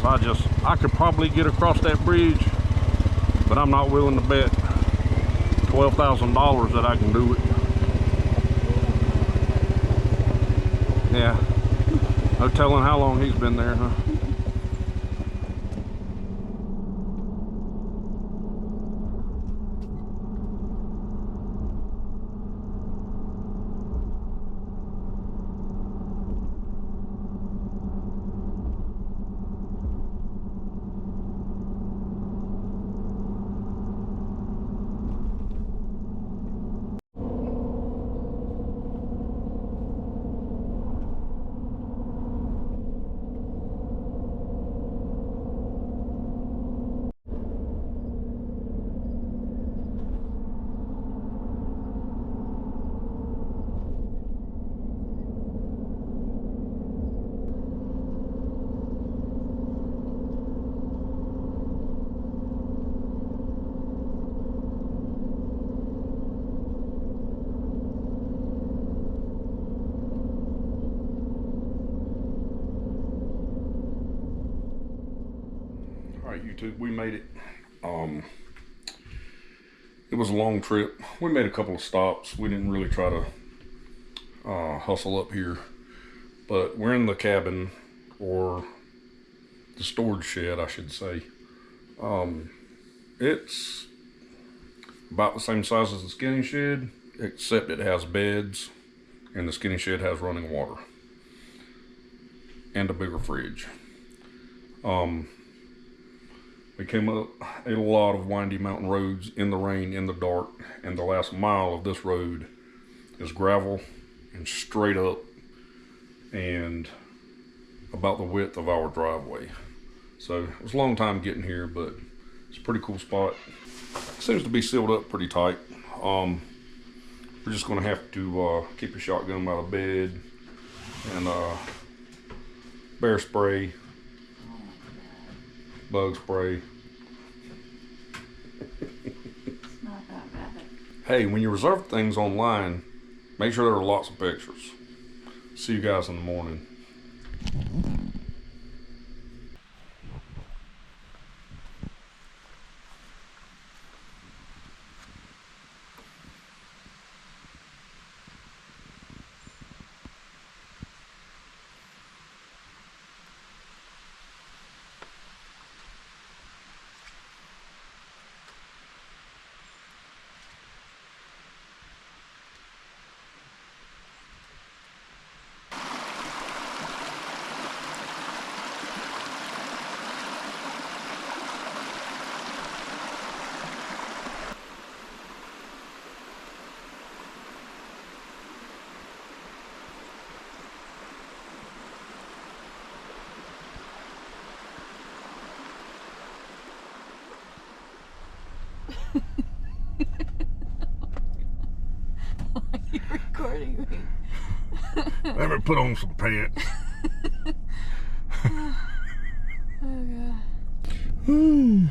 because I could probably get across that bridge, but I'm not willing to bet $12,000 that I can do it. Yeah, no telling how long he's been there, huh? Alright YouTube, we made it. It was a long trip. We made a couple of stops. We didn't really try to hustle up here, but we're in the cabin, or the storage shed I should say. It's about the same size as the skinny shed, except it has beds, and the skinny shed has running water and a bigger fridge. We came up a lot of windy mountain roads in the rain, in the dark, and the last mile of this road is gravel and straight up and about the width of our driveway. So it was a long time getting here, but it's a pretty cool spot. It seems to be sealed up pretty tight. We're just gonna have to keep a shotgun by the bed and bear spray, bug spray. It's not that bad. Hey, when you reserve things online, make sure there are lots of pictures. See you guys in the morning. Are you recording me? Let me put on some pants. Oh God.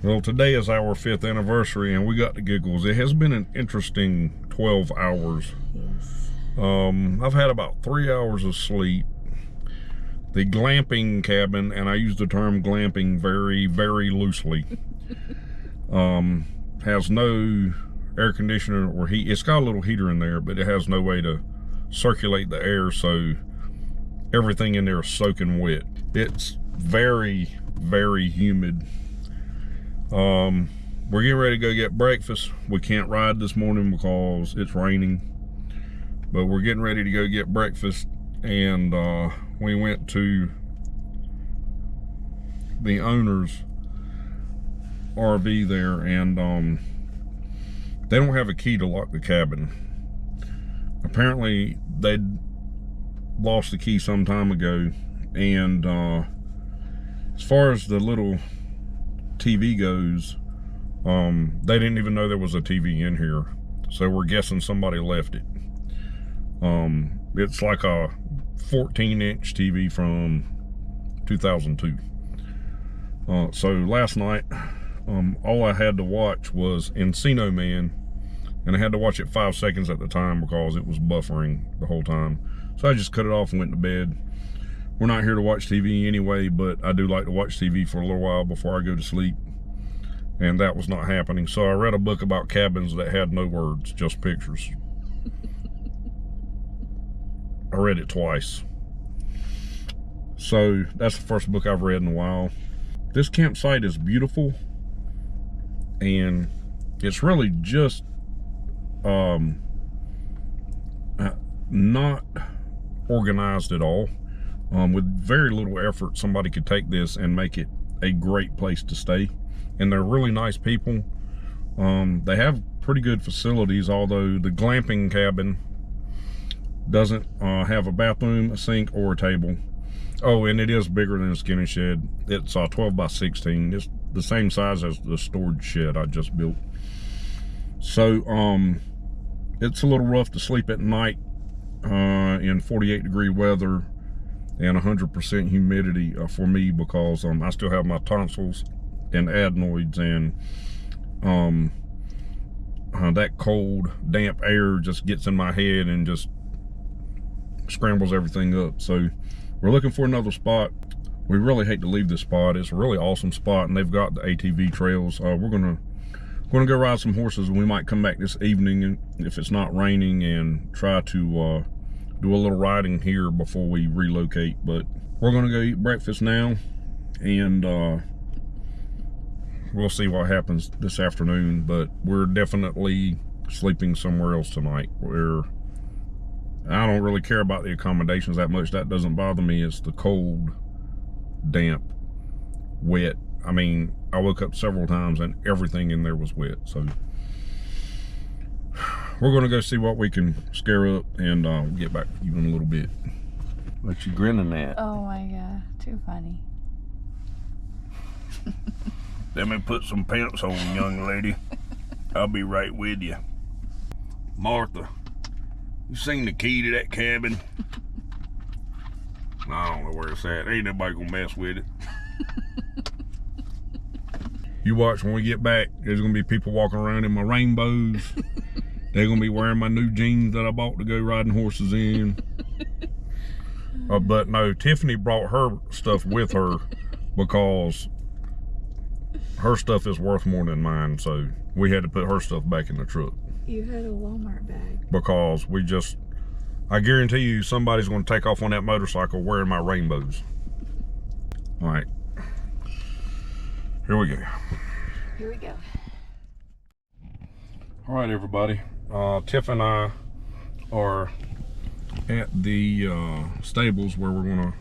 Well, today is our 5th anniversary and we got the giggles. It has been an interesting 12 hours. Yes. I've had about 3 hours of sleep. The glamping cabin, and I use the term glamping very, very loosely, has no air conditioner or heat. It's got a little heater in there, but it has no way to circulate the air, so everything in there is soaking wet. It's very, very humid. We're getting ready to go get breakfast. We can't ride this morning because it's raining, but we're getting ready to go get breakfast, and we went to the owner's RV there, and they don't have a key to lock the cabin. Apparently they'd lost the key some time ago, and as far as the little TV goes, they didn't even know there was a TV in here, so we're guessing somebody left it. It's like a 14-inch TV from 2002. So last night, all I had to watch was Encino Man, and I had to watch it 5 seconds at the time because it was buffering the whole time. So I just cut it off and went to bed. we're not here to watch TV anyway, but I do like to watch TV for a little while before I go to sleep. And that was not happening. So I read a book about cabins that had no words, just pictures. I read it twice. So that's the first book I've read in a while. This campsite is beautiful, and it's really just not organized at all. With very little effort, somebody could take this and make it a great place to stay. And they're really nice people. They have pretty good facilities, although the glamping cabin doesn't have a bathroom, a sink, or a table. Oh, and it is bigger than a skinny shed. It's 12 by 16. It's the same size as the storage shed I just built. So it's a little rough to sleep at night in 48-degree weather and 100% humidity for me, because I still have my tonsils and adenoids, and that cold, damp air just gets in my head and just scrambles everything up. So we're looking for another spot. We really hate to leave this spot. It's a really awesome spot, and they've got the ATV trails. We're gonna go ride some horses, and we might come back this evening, and if it's not raining, and try to do a little riding here before we relocate. But we're gonna go eat breakfast now, and we'll see what happens this afternoon. But we're definitely sleeping somewhere else tonight. I don't really care about the accommodations that much. That doesn't bother me. It's the cold, damp, wet. I mean, I woke up several times and everything in there was wet. So we're gonna go see what we can scare up, and we'll get back to you in a little bit. What you grinning at? Oh my god, too funny. Let me put some pants on, young lady. I'll be right with you. Martha, you seen the key to that cabin? I don't know where it's at. Ain't nobody gonna mess with it. You watch when we get back, there's gonna be people walking around in my rainbows. They're gonna be wearing my new jeans that I bought to go riding horses in. But no, Tiffany brought her stuff with her because her stuff is worth more than mine, so we had to put her stuff back in the truck. You had a Walmart bag. Because I guarantee you somebody's going to take off on that motorcycle wearing my rainbows. All right, here we go. Here we go. All right, everybody. Tiff and I are at the stables where we're going to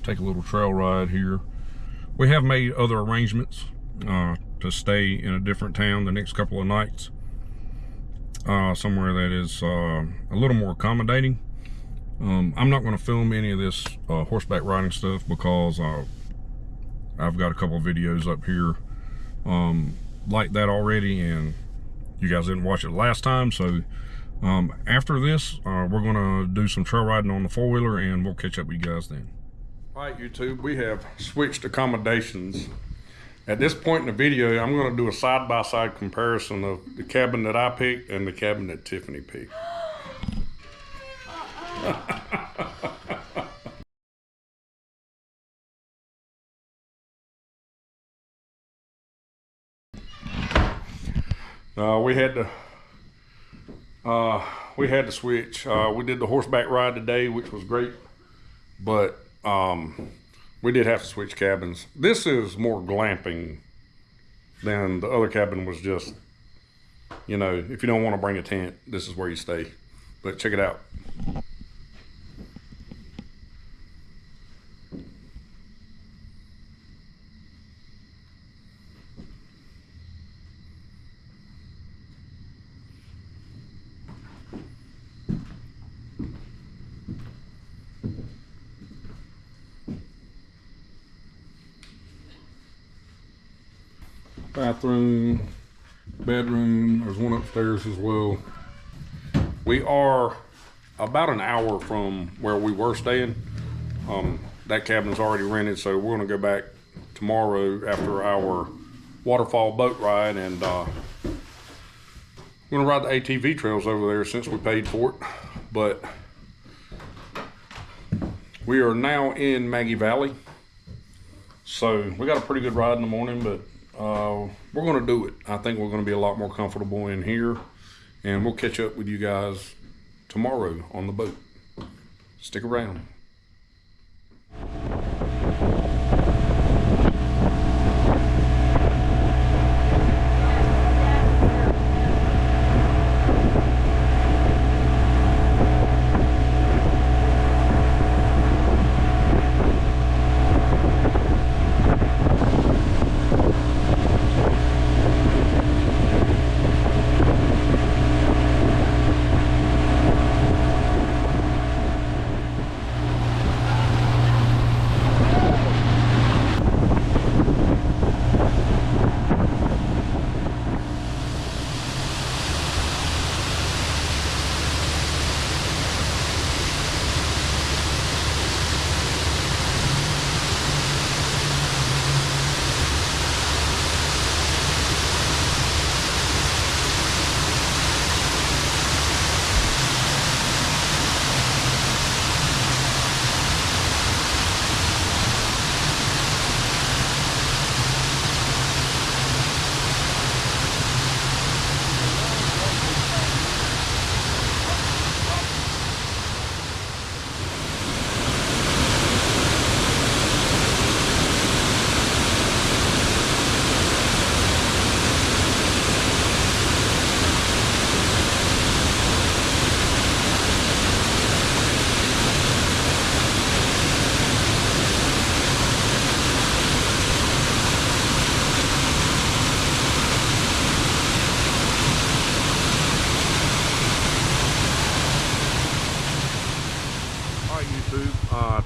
take a little trail ride here. We have made other arrangements to stay in a different town the next couple of nights. Somewhere that is a little more accommodating. I'm not going to film any of this horseback riding stuff because I've got a couple of videos up here like that already, and you guys didn't watch it last time. So after this, we're going to do some trail riding on the four-wheeler, and we'll catch up with you guys then. All right, YouTube, we have switched accommodations. At this point in the video, I'm going to do a side-by-side comparison of the cabin that I picked and the cabin that Tiffany picked. We had to switch. We did the horseback ride today, which was great, but we did have to switch cabins. This is more glamping than the other cabin was just, you know, if you don't want to bring a tent, this is where you stay. But check it out. Bathroom, bedroom, there's one upstairs as well. We are about an hour from where we were staying. That cabin's already rented, so we're gonna go back tomorrow after our waterfall boat ride, and we're gonna ride the ATV trails over there since we paid for it. But We are now in Maggie Valley. So we got a pretty good ride in the morning, but we're going to do it. I think we're going to be a lot more comfortable in here, and we'll catch up with you guys tomorrow on the boat. Stick around.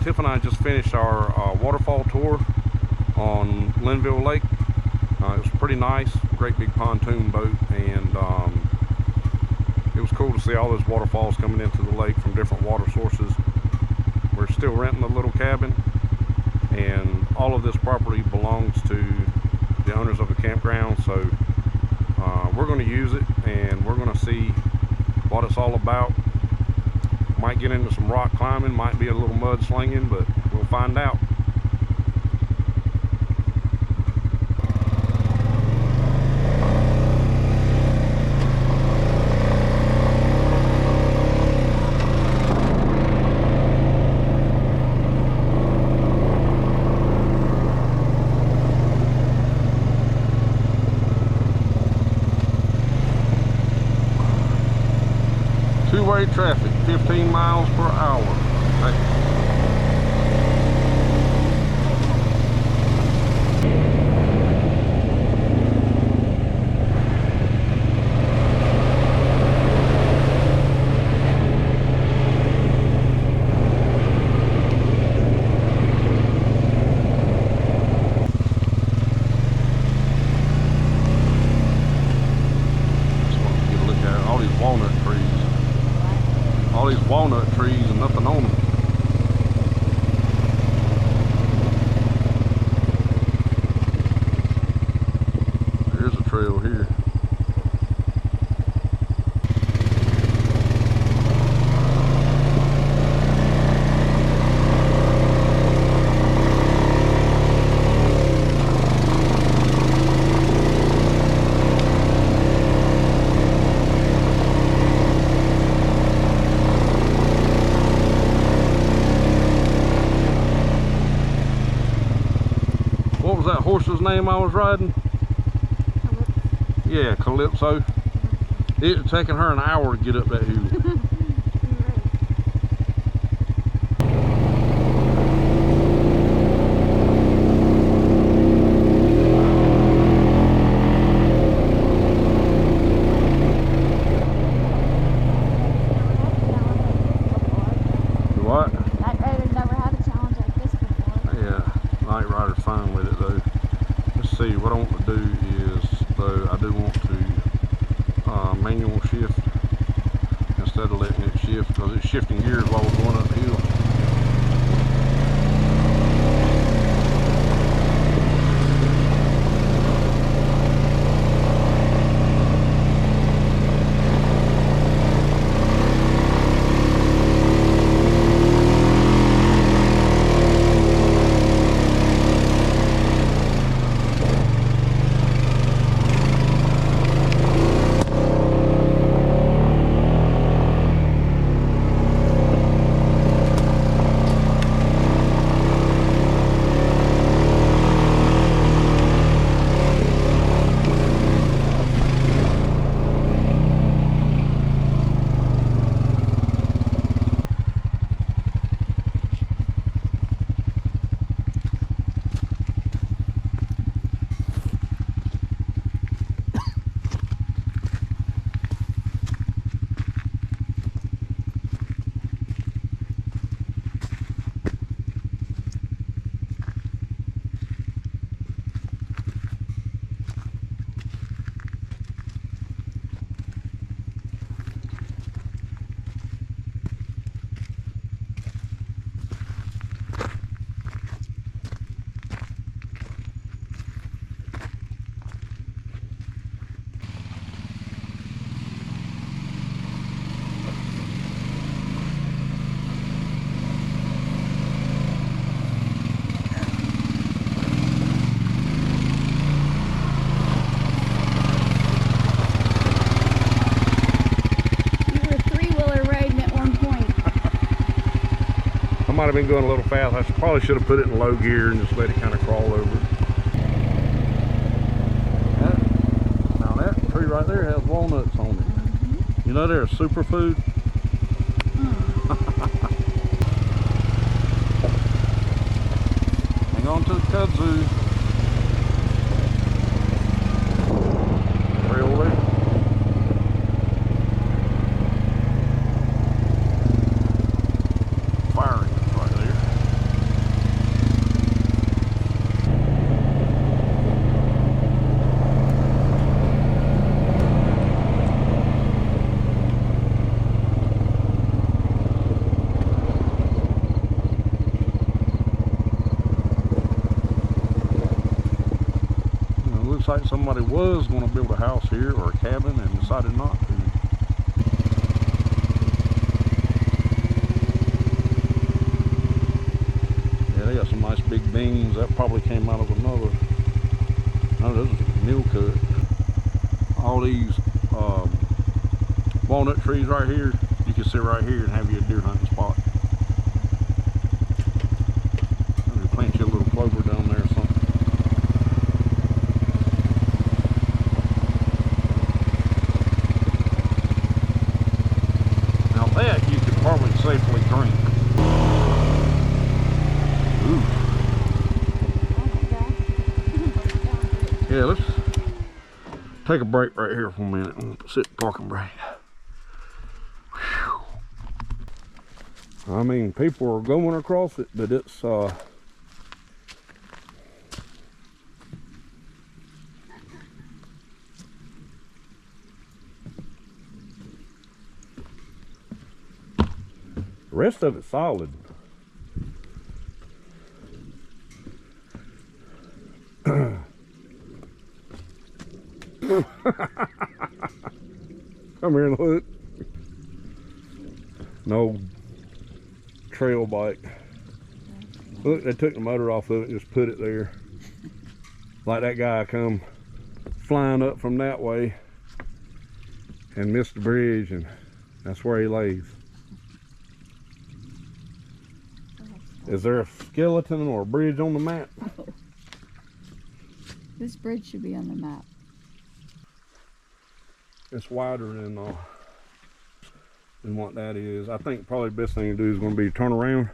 Tiff and I just finished our waterfall tour on Linville Lake. It was pretty nice, great big pontoon boat, and it was cool to see all those waterfalls coming into the lake from different water sources. We're still renting a little cabin, and all of this property belongs to the owners of the campground, so we're going to use it, and we're going to see what it's all about. Might get into some rock climbing, might be a little mud slinging, but we'll find out. Two-way traffic, 15 miles per hour. Hey. All these walnut trees and nothing on them. There's a trail here. What was that horse's name I was riding? Yeah, Calypso. It was taking her an hour to get up that hill. What? Night Rider's never had a challenge like this before. Yeah, Night Rider's fine with it though. Let's see, what I want to do is, though, I do want to manual shift instead of letting it shift, because it's shifting gears while we're going uphill. been going a little fast. I probably should have put it in low gear and just let it kind of crawl over. Now that tree right there has walnuts on it. You know they're a superfood. Hang on to the kudzu. Like somebody was going to build a house here or a cabin and decided not to. Yeah, they got some nice big beams. That probably came out of another. No, those are mule cut. All these walnut trees right here, you can sit right here and have you a deer hunting spot. Maybe plant you a little clover down there or something. Safely drink. Ooh. Yeah, let's take a break right here for a minute and sit in parking brake. Whew. I mean, people are going across it, but it's the rest of it's solid. Come here and look. No trail bike. Look, they took the motor off of it and just put it there. Like that guy come flying up from that way and missed the bridge, and that's where he lays. Is there a skeleton or a bridge on the map? Oh. This bridge should be on the map. It's wider than what that is. I think probably the best thing to do is going to be turn around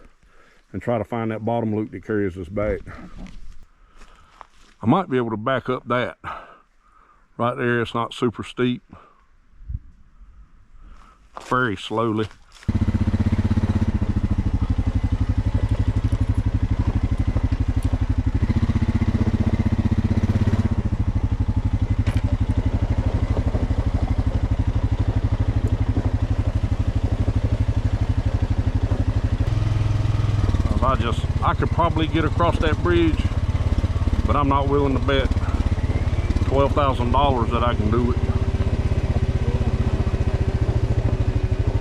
and try to find that bottom loop that carries us back. Okay. I might be able to back up that. Right there, it's not super steep. Very slowly. I could probably get across that bridge, but I'm not willing to bet $12,000 that I can do it.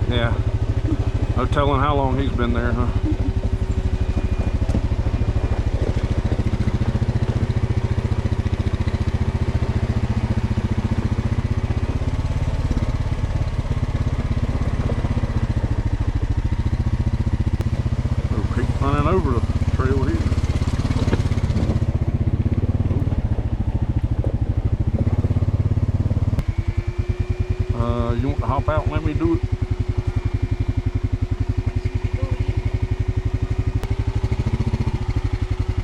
Yeah, no telling how long he's been there, huh? Running over the trail here. You want to hop out and let me do it?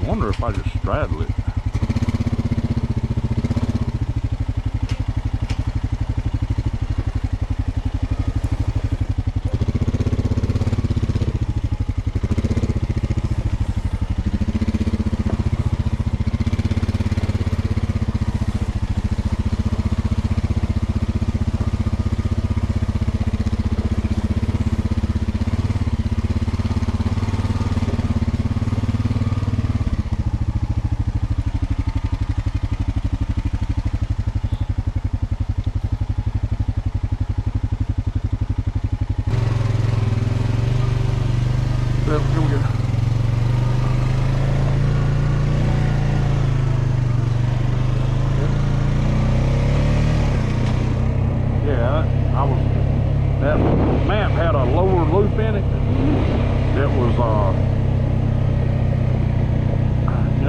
I wonder if I just straddle it.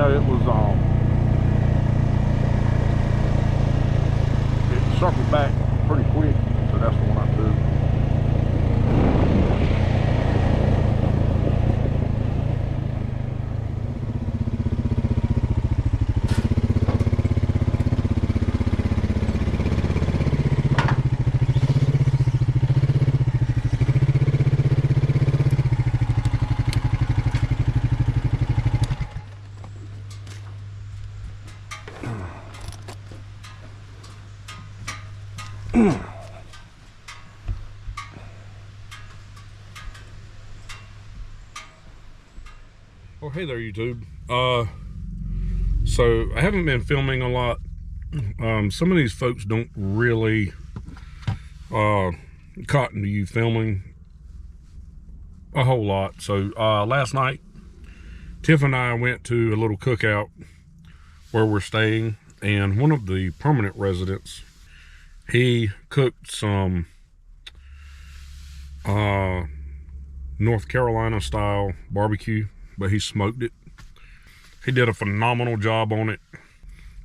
know, it was it circled back pretty quick, so that's the one I took. Oh, hey there, YouTube. So I haven't been filming a lot. Some of these folks don't really cotton to you filming a whole lot. So last night, Tiff and I went to a little cookout where we're staying, and one of the permanent residents, he cooked some North Carolina style barbecue, but he smoked it. He did a phenomenal job on it,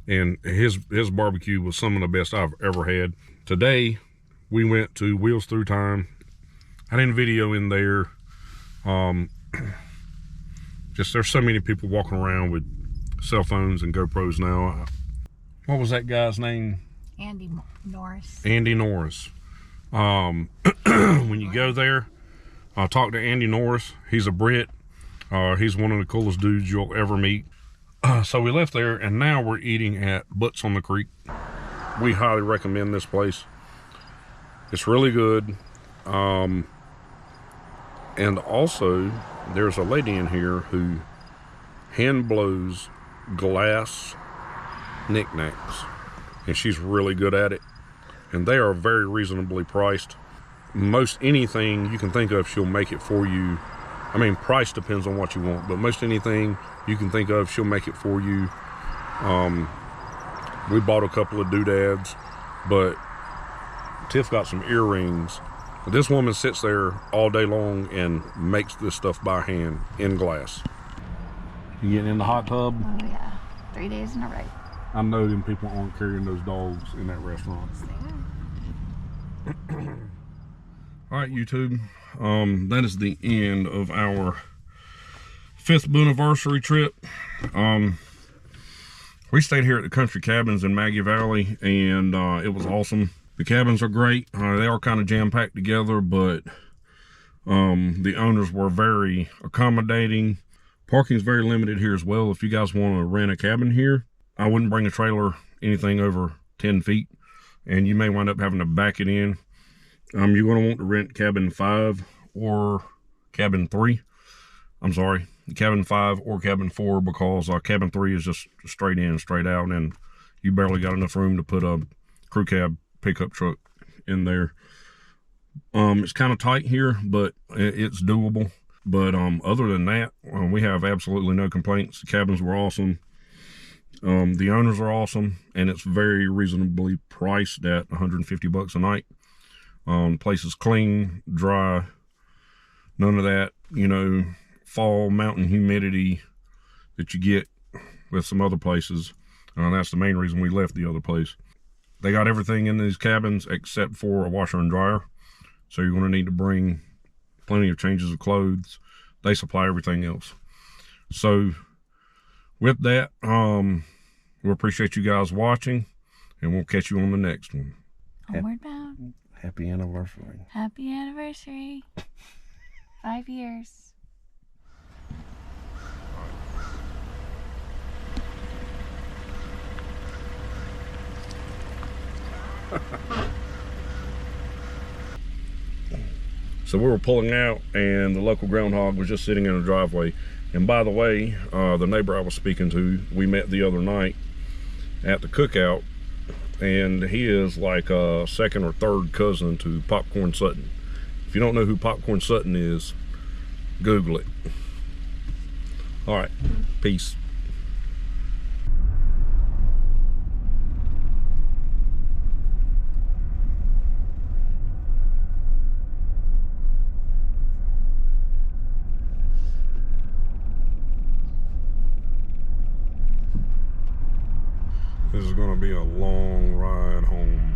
and his barbecue was some of the best I've ever had. Today we went to Wheels Through Time. I didn't video in there. Just there's so many people walking around with cell phones and GoPros now. What was that guy's name? Andy Norris. Andy Norris. When you go there, talk to Andy Norris. He's a Brit. He's one of the coolest dudes you'll ever meet. So we left there, and now we're eating at Butts on the Creek. We highly recommend this place. It's really good. And also, there's a lady in here who hand blows glass knickknacks, and she's really good at it. And they are very reasonably priced. Most anything you can think of, she'll make it for you. I mean, price depends on what you want, but most anything you can think of, she'll make it for you. We bought a couple of doodads, but Tiff got some earrings. This woman sits there all day long and makes this stuff by hand in glass. You getting in the hot tub? Oh yeah, 3 days in a row. I know them people aren't carrying those dogs in that restaurant. All right, YouTube. That is the end of our 5th Booneversary trip. We stayed here at the country cabins in Maggie Valley, and it was awesome. The cabins are great. They are kind of jam-packed together, but the owners were very accommodating. Parking is very limited here as well. If you guys want to rent a cabin here, I wouldn't bring a trailer anything over 10 feet, and you may wind up having to back it in. You're going to want to rent cabin 5 or cabin 3. I'm sorry, cabin 5 or cabin 4, because cabin 3 is just straight in, straight out, and you barely got enough room to put a crew cab pickup truck in there. It's kind of tight here, but it's doable. But other than that, we have absolutely no complaints. The cabins were awesome. The owners are awesome, and it's very reasonably priced at $150 a night. Place is clean, dry, none of that, you know, fall mountain humidity that you get with some other places. That's the main reason we left the other place. They got everything in these cabins except for a washer and dryer, so you're going to need to bring plenty of changes of clothes. They supply everything else. So with that, we appreciate you guys watching, and we'll catch you on the next one. Homeward bound. Happy anniversary. Happy anniversary. 5 years. So we were pulling out, and the local groundhog was just sitting in a driveway. And by the way, the neighbor I was speaking to, we met the other night at the cookout, and he is like a second or third cousin to Popcorn Sutton. If you don't know who Popcorn Sutton is, Google it. All right, peace. This is going to be a long ride home.